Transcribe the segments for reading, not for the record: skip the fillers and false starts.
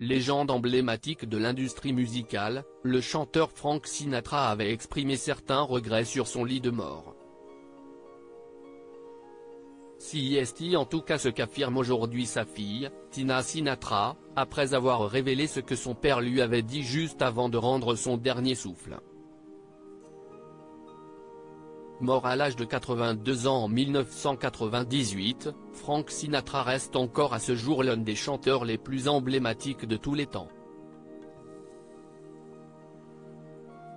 Légende emblématique de l'industrie musicale, le chanteur Frank Sinatra avait exprimé certains regrets sur son lit de mort. C'est en tout cas ce qu'affirme aujourd'hui sa fille, Tina Sinatra, après avoir révélé ce que son père lui avait dit juste avant de rendre son dernier souffle. Mort à l'âge de 82 ans en 1998, Frank Sinatra reste encore à ce jour l'un des chanteurs les plus emblématiques de tous les temps.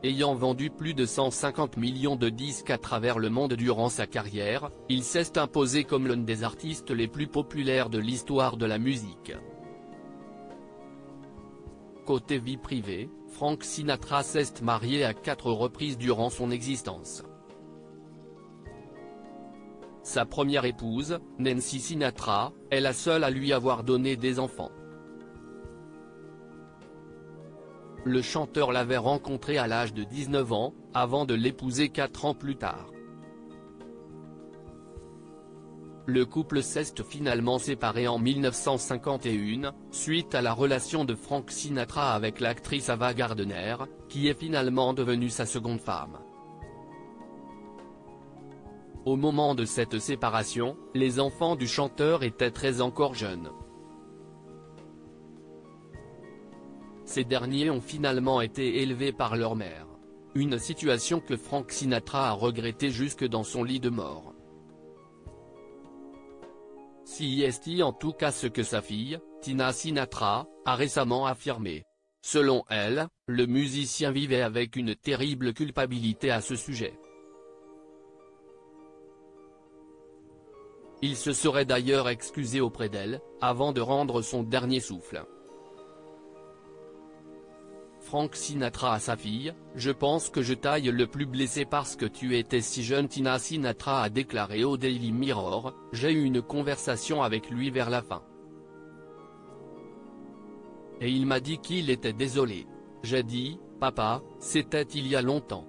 Ayant vendu plus de 150 millions de disques à travers le monde durant sa carrière, il s'est imposé comme l'un des artistes les plus populaires de l'histoire de la musique. Côté vie privée, Frank Sinatra s'est marié à 4 reprises durant son existence. Sa première épouse, Nancy Sinatra, est la seule à lui avoir donné des enfants. Le chanteur l'avait rencontrée à l'âge de 19 ans, avant de l'épouser 4 ans plus tard. Le couple s'est finalement séparé en 1951, suite à la relation de Frank Sinatra avec l'actrice Ava Gardner, qui est finalement devenue sa seconde femme. Au moment de cette séparation, les enfants du chanteur étaient très encore jeunes. Ces derniers ont finalement été élevés par leur mère. Une situation que Frank Sinatra a regrettée jusque dans son lit de mort. C'est en tout cas ce que sa fille, Tina Sinatra, a récemment affirmé. Selon elle, le musicien vivait avec une terrible culpabilité à ce sujet. Il se serait d'ailleurs excusé auprès d'elle, avant de rendre son dernier souffle. Frank Sinatra à sa fille, « Je pense que je t'aille le plus blessé parce que tu étais si jeune ». Tina Sinatra a déclaré au Daily Mirror, « J'ai eu une conversation avec lui vers la fin. Et il m'a dit qu'il était désolé. J'ai dit, papa, c'était il y a longtemps.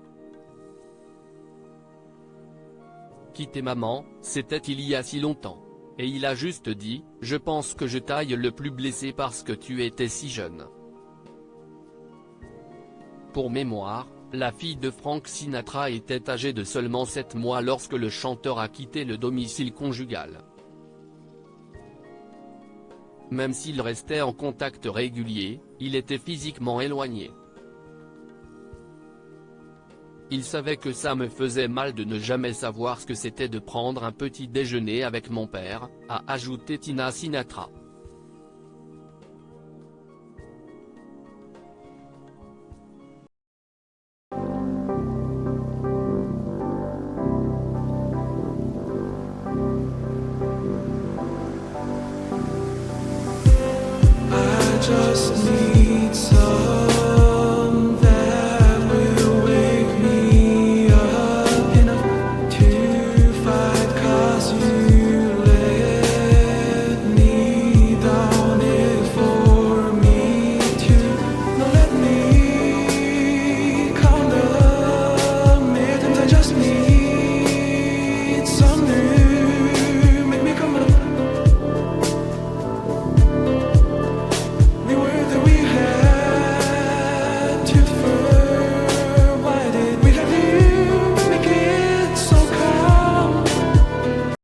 Quitter maman, c'était il y a si longtemps. Et il a juste dit, je pense que je t'aille le plus blessé parce que tu étais si jeune ». Pour mémoire, la fille de Frank Sinatra était âgée de seulement 7 mois lorsque le chanteur a quitté le domicile conjugal. Même s'il restait en contact régulier, il était physiquement éloigné. Il savait que ça me faisait mal de ne jamais savoir ce que c'était de prendre un petit déjeuner avec mon père, a ajouté Tina Sinatra.